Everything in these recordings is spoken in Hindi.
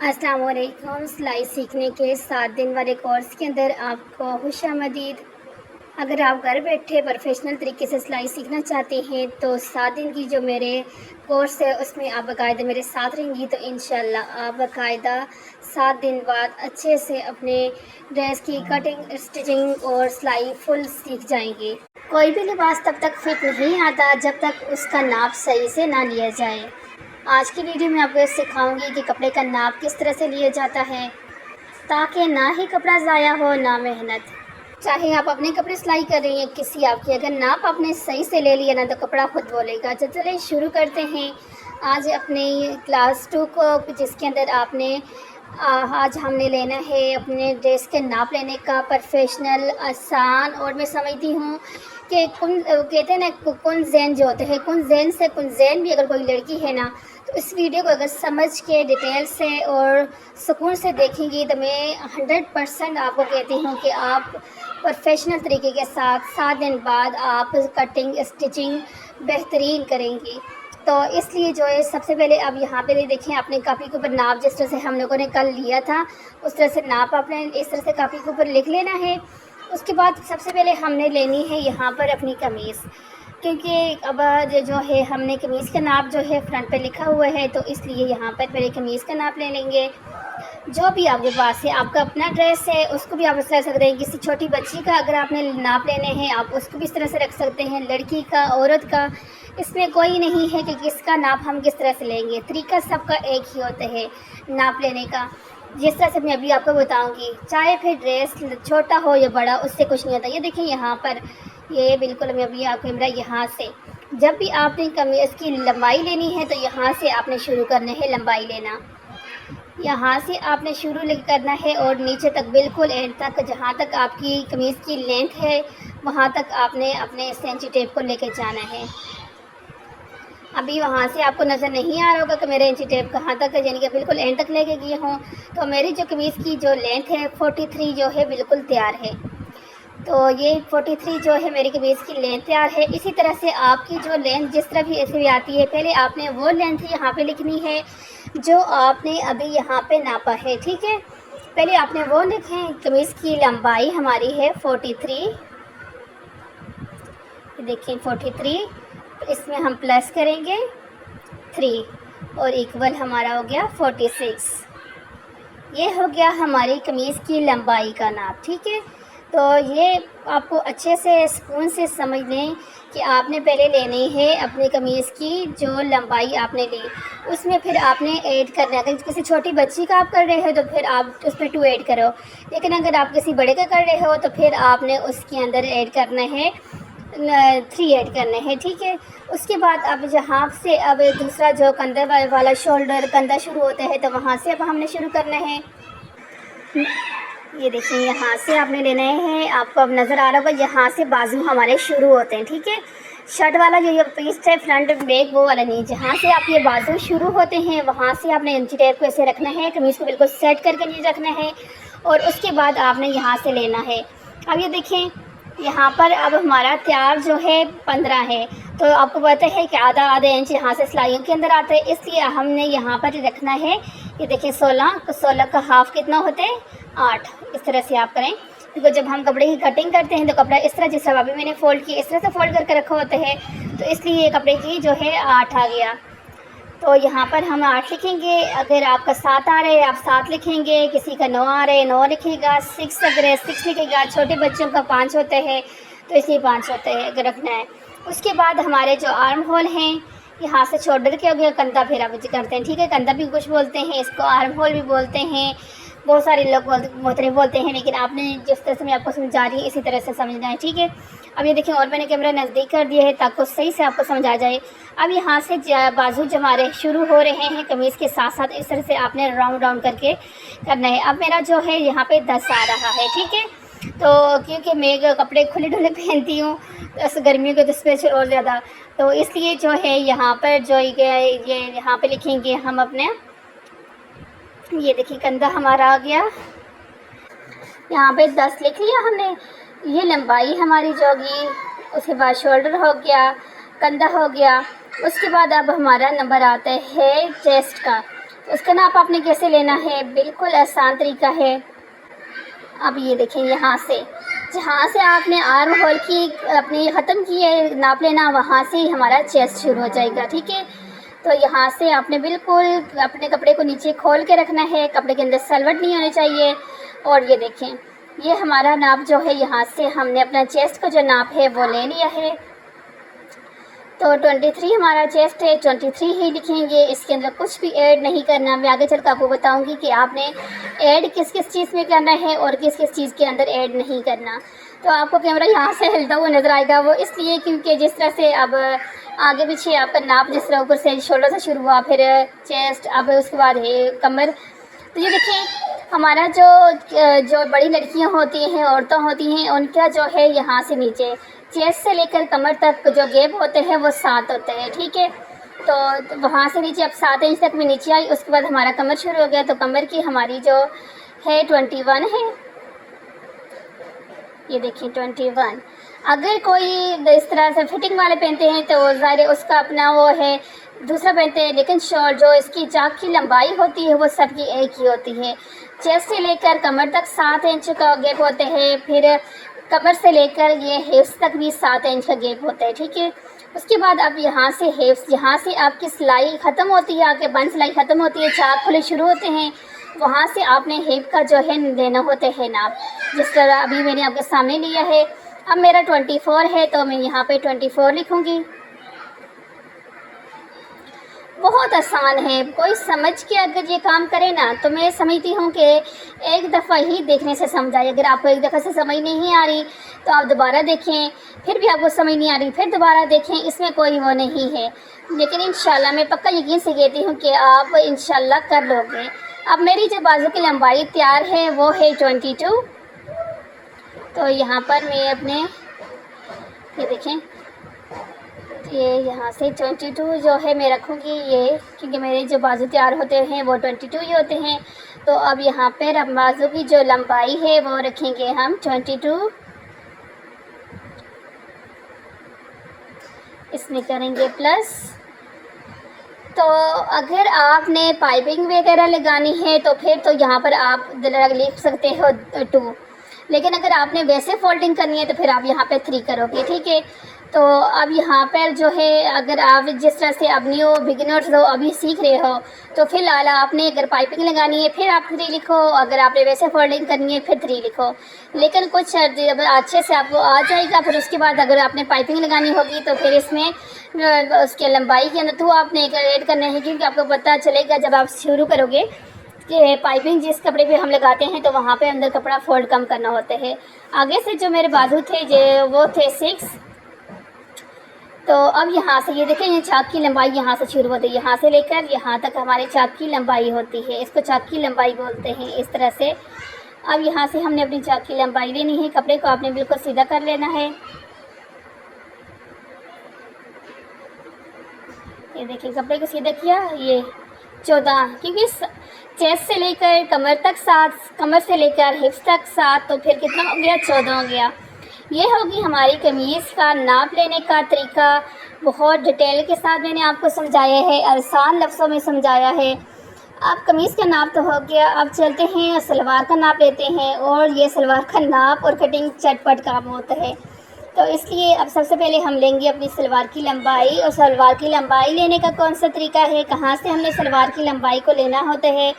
अस्सलाम वालेकुम। सिलाई सीखने के 7 दिन वाले कोर्स के अंदर आपको खुशामदीद। अगर आप घर बैठे प्रोफेशनल तरीके से सिलाई सीखना चाहते हैं तो 7 दिन की जो मेरे कोर्स है उसमें आप बाकायदा मेरे साथ रहेंगी तो इंशाल्लाह आप बाकायदा 7 दिन बाद अच्छे से अपने ड्रेस की कटिंग, स्टिचिंग और सिलाई फुल सीख जाएंगे। कोई भी लिबास तब तक फिट नहीं आता जब तक उसका नाप सही से ना लिया जाए। आज की वीडियो में आपको सिखाऊंगी कि कपड़े का नाप किस तरह से लिया जाता है ताकि ना ही कपड़ा ज़ाया हो ना मेहनत। चाहे आप अपने कपड़े सिलाई कर रही हैं किसी आपके, अगर नाप आपने सही से ले लिया ना तो कपड़ा खुद बोलेगा। तो चलिए शुरू करते हैं आज अपने क्लास 2 को, जिसके अंदर आपने आज हमने लेना है अपने ड्रेस के नाप लेने का प्रोफेशनल, आसान। और मैं समझती हूँ कि कहते हैं ना कुन जैन जो होते हैं, कुन जैन से कुन जैन भी अगर कोई लड़की है ना तो इस वीडियो को अगर समझ के डिटेल से और सुकून से देखेंगी तो मैं 100% आपको कहती हूँ कि आप प्रोफेशनल तरीके के साथ 7 दिन बाद आप कटिंग स्टिचिंग बेहतरीन करेंगी। तो इसलिए जो है सबसे पहले आप यहाँ पे देखें अपने कापी के ऊपर नाप जिस तरह से हम लोगों ने कल लिया था उस तरह से नाप आपने इस तरह से कापी के ऊपर लिख लेना है। उसके बाद सबसे पहले हमने लेनी है यहाँ पर अपनी कमीज़, क्योंकि अब जो है हमने कमीज़ का नाप जो है फ्रंट पे लिखा हुआ है तो इसलिए यहाँ पर पहले कमीज़ का नाप ले लेंगे। जो भी आपके पास है, आपका अपना ड्रेस है उसको भी आप इस तरह से रख दें। किसी छोटी बच्ची का अगर आपने नाप लेने हैं आप उसको भी इस तरह से रख सकते हैं, लड़की का, औरत का, इसमें कोई नहीं है कि किसका नाप हम किस तरह से लेंगे। तरीका सबका एक ही होता है नाप लेने का, जिस तरह से मैं अभी आपको बताऊंगी। चाहे फिर ड्रेस छोटा हो या बड़ा उससे कुछ नहीं होता। ये देखिए यहाँ पर ये बिल्कुल मैं अभी आपको कैमरा यहाँ से, जब भी आपने कमीज़ की लंबाई लेनी है तो यहाँ से आपने शुरू करना है लंबाई लेना। यहाँ से आपने शुरू करना है और नीचे तक बिल्कुल एंड तक जहाँ तक आपकी कमीज़ की लेंथ है वहाँ तक आपने अपने सेंची टेप को लेके जाना है। अभी वहाँ से आपको नज़र नहीं आ रहा होगा कि मेरा इंची टेप कहाँ तक है, यानी कि बिल्कुल एंड तक लेके गई हूँ। तो मेरी जो कमीज़ की जो लेंथ है 43 जो है बिल्कुल तैयार है। तो ये 43 जो है मेरी कमीज़ की लेंथ तैयार है। इसी तरह से आपकी जो लेंथ जिस तरह भी ऐसे भी आती है, पहले आपने वो लेंथ यहाँ पे लिखनी है जो आपने अभी यहाँ पे नापा है, ठीक है। पहले आपने वो लिखें। कमीज़ की लंबाई हमारी है 43, देखिए 43, इसमें हम प्लस करेंगे 3 और इक्वल हमारा हो गया 46। ये हो गया हमारी कमीज़ की लंबाई का नाप, ठीक है। तो ये आपको अच्छे से सुकून से समझ लें कि आपने पहले लेनी है अपनी कमीज़ की जो लंबाई आपने ली, उसमें फिर आपने ऐड करना है। अगर किसी छोटी बच्ची का आप कर रहे हो तो फिर आप उसमें 2 ऐड करो, लेकिन अगर आप किसी बड़े का कर रहे हो तो फिर आपने उसके अंदर ऐड करना है 3 ऐड करने हैं, ठीक है। उसके बाद अब जहाँ से अब दूसरा जो कंधा वाला शोल्डर कंधा शुरू होता है तो वहाँ से अब हमने शुरू करना है। ये देखिए यहाँ से आपने लेना है, आपको अब नज़र आ रहा होगा यहाँ से बाजू हमारे शुरू होते हैं, ठीक है। शर्ट वाला जो ये पीस है फ्रंट बैक वो वाला नहीं, जहाँ से आप ये बाजू शुरू होते हैं वहाँ से आपने इंची टेप को ऐसे रखना है, कमीज़ को बिल्कुल सेट करके नीचे रखना है और उसके बाद आपने यहाँ से लेना है। अब ये देखें यहाँ पर अब हमारा तैयार जो है 15 है, तो आपको पता है कि आधा इंच यहाँ से सिलाइयों के अंदर आता है, इसलिए हमने यहाँ पर रखना है। ये देखिए 16, तो 16 का हाफ कितना होता है 8। इस तरह से आप करें, क्योंकि जब हम कपड़े की कटिंग करते हैं तो कपड़ा इस तरह, जिस तरह अभी मैंने फ़ोल्ड किया इस तरह से फ़ोल्ड करके रखा होता है, तो इसलिए कपड़े की जो है 8 आ गया। तो यहाँ पर हम 8 लिखेंगे। अगर आपका 7 आ रहा है आप 7 लिखेंगे, किसी का 9 आ रहा है 9 लिखेगा, 6 अगर है 6 लिखेगा। छोटे बच्चों का 5 होता है तो इसलिए 5 होता है अगर रखना है। उसके बाद हमारे जो आर्म होल हैं यहाँ से शोल्डर के हो गया, कंधा फिर आप करते हैं, ठीक है। कंधा भी कुछ बोलते हैं, इसको आर्म होल भी बोलते हैं, बहुत सारे लोग मुख्तलिफ बोलते हैं, लेकिन आपने जिस तरह से मैं आपको समझा रही हूँ इसी तरह से समझना है, ठीक है। अब ये देखिए और मैंने कैमरा नज़दीक कर दिया है ताकि सही से आपको समझ आ जाए। अब यहाँ से बाजू जो हमारे शुरू हो रहे हैं कमीज़ के साथ साथ इस तरह से आपने राउंड करके करना है। अब मेरा जो है यहाँ पे 10 आ रहा है, ठीक है। तो क्योंकि मैं कपड़े खुले ढुले पहनती हूँ तो गर्मियों के तो स्पेशल और ज़्यादा, तो इसलिए जो है यहाँ पर जो ये यहाँ पे लिखेंगे हम अपने, ये देखिए कंधा हमारा आ गया, यहाँ पे 10 लिख लिया हमने। ये लंबाई हमारी जो होगी, उसके बाद शोल्डर हो गया, कंधा हो गया। उसके बाद अब हमारा नंबर आता है चेस्ट का। तो उसका नाप आपने कैसे लेना है, बिल्कुल आसान तरीका है। अब ये देखें, यहाँ से जहाँ से आपने आर्म होल की अपनी ख़त्म की है नाप लेना, वहाँ से ही हमारा चेस्ट शुरू हो जाएगा, ठीक है। तो यहाँ से आपने बिल्कुल अपने कपड़े को नीचे खोल के रखना है, कपड़े के अंदर सलवट नहीं होनी चाहिए। और ये देखें, ये हमारा नाप जो है, यहाँ से हमने अपना चेस्ट का जो नाप है वो ले लिया है। तो 23 हमारा चेस्ट है, 23 ही लिखेंगे, इसके अंदर कुछ भी ऐड नहीं करना। मैं आगे चलकर आपको बताऊंगी कि आपने ऐड किस किस चीज़ में करना है और किस किस चीज़ के अंदर ऐड नहीं करना। तो आपको कैमरा यहाँ से हिलता हुआ नज़र आएगा, वो इसलिए क्योंकि जिस तरह से अब आगे पीछे आपका नाप जिस तरह ऊपर से शोल्डर से शुरू हुआ, फिर चेस्ट, अब उसके बाद है कमर। तो ये देखें, हमारा जो बड़ी लड़कियाँ होती हैं, औरतें होती हैं, उनका जो है यहाँ से नीचे चेस्ट से लेकर कमर तक जो गैप होते हैं वो 7 होते हैं, ठीक है। तो वहाँ से नीचे अब 7 इंच तक मैं नीचे आई, उसके बाद हमारा कमर शुरू हो गया। तो कमर की हमारी जो है 21 है, ये देखिए 21। अगर कोई इस तरह से फिटिंग वाले पहनते हैं तो ज़ाहिर उसका अपना वो है, दूसरा पहनते हैं, लेकिन शॉर्ट जो इसकी चाक की लंबाई होती है वो सबकी एक ही होती है। चेस्ट से लेकर कमर तक 7 इंच का गैप होते हैं, फिर कमर से लेकर ये हिप्स तक भी 7 इंच का गैप होता है, ठीक है। उसके बाद अब यहाँ से हिप्स, यहाँ से आपकी सिलाई ख़त्म होती है, आपके बंद सिलाई ख़त्म होती है, चाक खुले शुरू होते हैं, वहाँ से आपने हिप का जो है लेना होता है नाप, जिस तरह अभी मैंने आपके सामने लिया है। अब मेरा 24 है तो मैं यहाँ पे 24 लिखूँगी। बहुत आसान है, कोई समझ के अगर ये काम करे ना तो मैं समझती हूँ कि एक दफ़ा ही देखने से समझ आए। अगर आपको एक दफ़ा से समझ नहीं आ रही तो आप दोबारा देखें, फिर भी आपको समझ नहीं आ रही फिर दोबारा देखें, इसमें कोई वो नहीं है। लेकिन इंशाल्लाह मैं पक्का यकीन से कहती हूँ कि आप इंशाल्लाह कर लोगे। अब मेरी जो बाजू की लंबाई तैयार है वो है 22। तो यहाँ पर मैं अपने ये देखें, ये यहाँ से 22 जो है मैं रखूँगी ये, क्योंकि मेरे जो बाजू तैयार होते हैं वो 22 ही होते हैं। तो अब यहाँ पर अब बाजू की जो लंबाई है वो रखेंगे हम 22, इसमें करेंगे प्लस। तो अगर आपने पाइपिंग वगैरह लगानी है तो फिर तो यहाँ पर आप लिख सकते हो 2, लेकिन अगर आपने वैसे फोल्डिंग करनी है तो फिर आप यहाँ पे 3 करोगे, ठीक है। तो अब यहाँ पर जो है, अगर आप जिस तरह से अब न्यू बिगिनर्स हो, अभी सीख रहे हो, तो फिलहाल आपने अगर पाइपिंग लगानी है फिर आप 3 लिखो, अगर आपने वैसे फोल्डिंग करनी है फिर 3 लिखो। लेकिन कुछ अच्छे से आपको आ जाएगा। फिर उसके बाद अगर आपने पाइपिंग लगानी होगी तो फिर इसमें उसके लंबाई के अंदर तो आपने ऐड करना है, क्योंकि आपको पता चलेगा जब आप शुरू करोगे कि पाइपिंग जिस कपड़े पे हम लगाते हैं तो वहाँ पे अंदर कपड़ा फोल्ड कम करना होता है। आगे से जो मेरे बाजू थे वो थे 6। तो अब यहाँ से ये देखें, ये चाक की लंबाई यहाँ से शुरू होती है, यहाँ से लेकर यहाँ तक हमारे चाक की लंबाई होती है, इसको चाक की लंबाई बोलते हैं इस तरह से। अब यहाँ से हमने अपनी चाक की लंबाई लेनी है, कपड़े को आपने बिल्कुल सीधा कर लेना है। ये देखिए कपड़े को सीधा किया, ये 14, क्योंकि चेस्ट से लेकर कमर तक 7, कमर से लेकर हिप्स तक 7, तो फिर कितना हो गया, 14 हो गया। ये होगी हमारी कमीज़ का नाप लेने का तरीका। बहुत डिटेल के साथ मैंने आपको समझाया है, आसान लफ्ज़ों में समझाया है। अब कमीज़ का नाप तो हो गया, अब चलते हैं सलवार का नाप लेते हैं। और ये सलवार का नाप और कटिंग चटपट काम होता है, तो इसलिए अब सबसे पहले हम लेंगे अपनी सलवार की लंबाई। और सलवार की लंबाई लेने का कौन सा तरीका है, कहाँ से हमने सलवार की लंबाई को लेना होता है,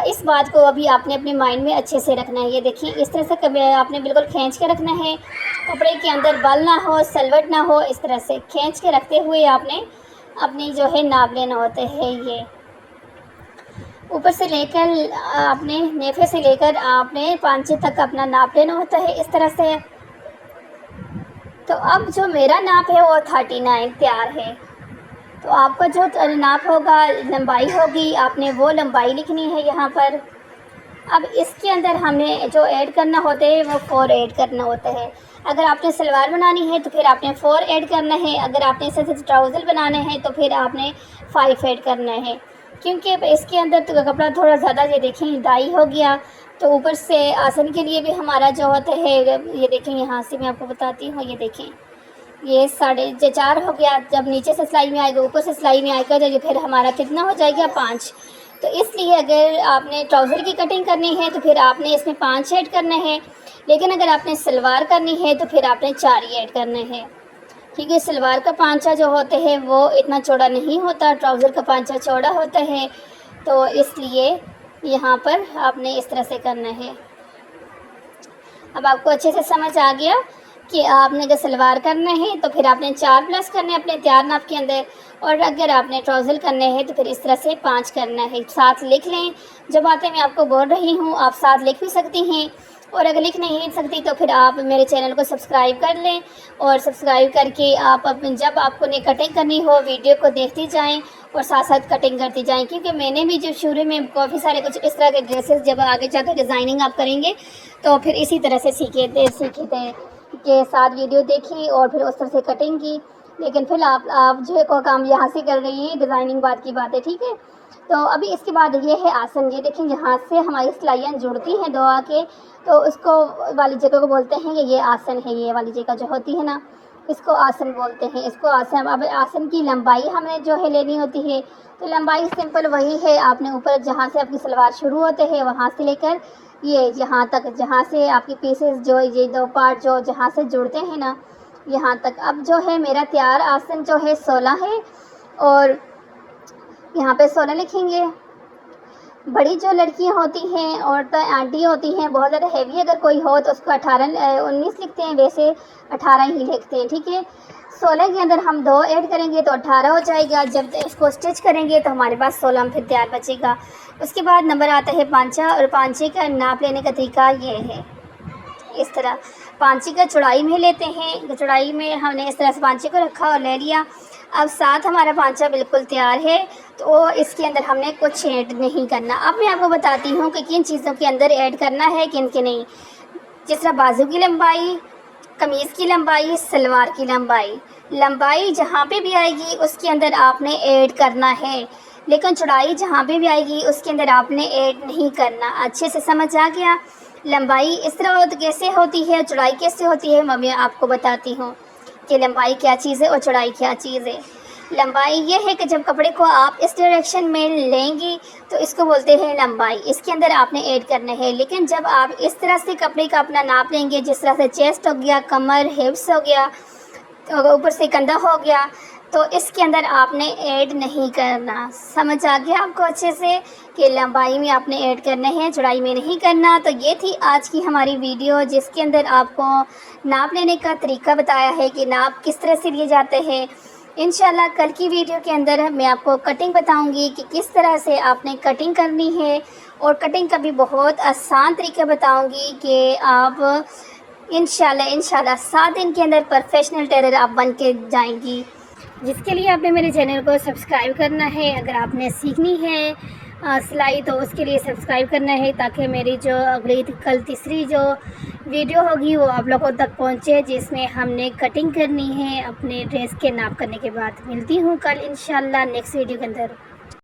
इस बात को अभी आपने अपने माइंड में अच्छे से रखना है। ये देखिए इस तरह से आपने बिल्कुल खींच के रखना है, कपड़े के अंदर बल ना हो, सलवट ना हो, इस तरह से खींच के रखते हुए आपने अपनी जो है नाप लेना होता है। ये ऊपर से लेकर आपने नेफे से लेकर आपने 5 तक अपना नाप लेना होता है इस तरह से। तो अब जो मेरा नाप है वो 39 तैयार है। तो आपका जो नाप होगा, लंबाई होगी, आपने वो लंबाई लिखनी है यहाँ पर। अब इसके अंदर हमने जो ऐड करना होता है वो 4 ऐड करना होता है। अगर आपने सलवार बनानी है तो फिर आपने 4 ऐड करना है, अगर आपने इसे ट्राउज़र बनाना है तो फिर आपने 5 ऐड करना है, क्योंकि इसके अंदर तो कपड़ा थोड़ा ज़्यादा, ये देखें डाई हो गया। तो ऊपर से आसन के लिए भी हमारा जो होता है, ये देखें यहाँ से मैं आपको बताती हूँ, ये देखें ये 4.5 हो गया। जब नीचे से सिलाई में आएगा, ऊपर से सिलाई में आएगा, तो फिर हमारा कितना हो जाएगा 5। तो इसलिए अगर आपने ट्राउज़र की कटिंग करनी है तो फिर आपने इसमें 5 ऐड करना है, लेकिन अगर आपने सलवार करनी है तो फिर आपने 4 ही ऐड करने हैं, क्योंकि सलवार का पांचा जो होते हैं वो इतना चौड़ा नहीं होता, ट्राउज़र का पांचा चौड़ा होता है। तो इसलिए यहाँ पर आपने इस तरह से करना है। अब आपको अच्छे से समझ आ गया कि आपने अगर सलवार करना है तो फिर आपने 4 प्लस करने अपने तैयार नाप के अंदर, और अगर आपने ट्राउज़र करने हैं तो फिर इस तरह से 5 करना है। साथ लिख लें, जो बातें मैं आपको बोल रही हूँ आप साथ लिख भी सकती हैं, और अगर लिख नहीं सकती तो फिर आप मेरे चैनल को सब्सक्राइब कर लें, और सब्सक्राइब करके आप जब आपको ने कटिंग करनी हो वीडियो को देखती जाएं और साथ साथ कटिंग करती जाएं, क्योंकि मैंने भी जब शुरू में काफ़ी सारे कुछ इस तरह के ड्रेसेस जब आगे जाकर डिज़ाइनिंग आप करेंगे तो फिर इसी तरह से सीखे थे के साथ वीडियो देखी और फिर उस तरह से कटिंग की। लेकिन फिर आप जो है को काम यहाँ से कर रही हैं, डिज़ाइनिंग बात की बात है, ठीक है। तो अभी इसके बाद ये है आसन। ये देखिए यहाँ से हमारी सिलाइयाँ जुड़ती हैं दो आके, तो उसको वाली जगह को बोलते हैं कि ये आसन है। ये वाली जगह जो होती है ना, इसको आसन बोलते हैं, इसको आसन। अब आसन की लंबाई हमने जो है लेनी होती है, तो लंबाई सिंपल वही है, आपने ऊपर जहाँ से आपकी सलवार शुरू होते हैं वहाँ से लेकर ये यहाँ तक, जहाँ से आपकी पीसेस जो ये 2 पार्ट जो जहाँ से जुड़ते हैं ना यहाँ तक। अब जो है मेरा तैयार आसन जो है 16 है, और यहाँ पे 16 लिखेंगे। बड़ी जो लड़कियाँ होती हैं और तो आंटी होती हैं, बहुत ज़्यादा हैवी अगर कोई हो तो उसको 19 लिखते हैं, वैसे 18 ही लिखते हैं, ठीक है। 16 के अंदर हम 2 ऐड करेंगे तो 18 हो जाएगा। जब इसको स्टिच करेंगे तो हमारे पास 16 में फिर तैयार बचेगा। उसके बाद नंबर आता है पांचा, और पांचे का नाप लेने का तरीका ये है, इस तरह पांचे का चौड़ाई में लेते हैं। चौड़ाई में हमने इस तरह से पांचे को रखा और ले लिया। अब साथ हमारा पांचा बिल्कुल तैयार है, तो इसके अंदर हमने कुछ ऐड नहीं करना। अब मैं आपको बताती हूँ कि किन चीज़ों के अंदर ऐड करना है, किन के नहीं। जिस तरह बाजू की लंबाई, कमीज़ की लंबाई, सलवार की लंबाई जहाँ पे भी आएगी उसके अंदर आपने ऐड करना है, लेकिन चौड़ाई जहाँ पे भी आएगी उसके अंदर आपने ऐड नहीं करना। अच्छे से समझ आ गया? लंबाई इस तरह कैसे होती है, चौड़ाई कैसे होती है, मैं आपको बताती हूँ कि लंबाई क्या चीज़ है और चौड़ाई क्या चीज़ है। लंबाई ये है कि जब कपड़े को आप इस डायरेक्शन में लेंगी तो इसको बोलते हैं लंबाई, इसके अंदर आपने ऐड करना है। लेकिन जब आप इस तरह से कपड़े का अपना नाप लेंगे, जिस तरह से चेस्ट हो गया, कमर, हिप्स हो गया, तो ऊपर से कंधा हो गया, तो इसके अंदर आपने ऐड नहीं करना। समझ आ गया आपको अच्छे से कि लंबाई में आपने ऐड करना है, चौड़ाई में नहीं करना। तो ये थी आज की हमारी वीडियो, जिसके अंदर आपको नाप लेने का तरीका बताया है कि नाप किस तरह से लिए जाते हैं। इंशाल्लाह कल की वीडियो के अंदर मैं आपको कटिंग बताऊंगी कि किस तरह से आपने कटिंग करनी है, और कटिंग का भी बहुत आसान तरीका बताऊंगी कि आप इंशाल्लाह 7 दिन के अंदर प्रोफेशनल टेलर आप बन के जाएंगी। जिसके लिए आपने मेरे चैनल को सब्सक्राइब करना है। अगर आपने सीखनी है सिलाई तो उसके लिए सब्सक्राइब करना है, ताकि मेरी जो अगली कल तीसरी जो वीडियो होगी वो आप लोगों तक पहुंचे, जिसमें हमने कटिंग करनी है अपने ड्रेस के नाप करने के बाद। मिलती हूँ कल इंशाल्लाह नेक्स्ट वीडियो के अंदर।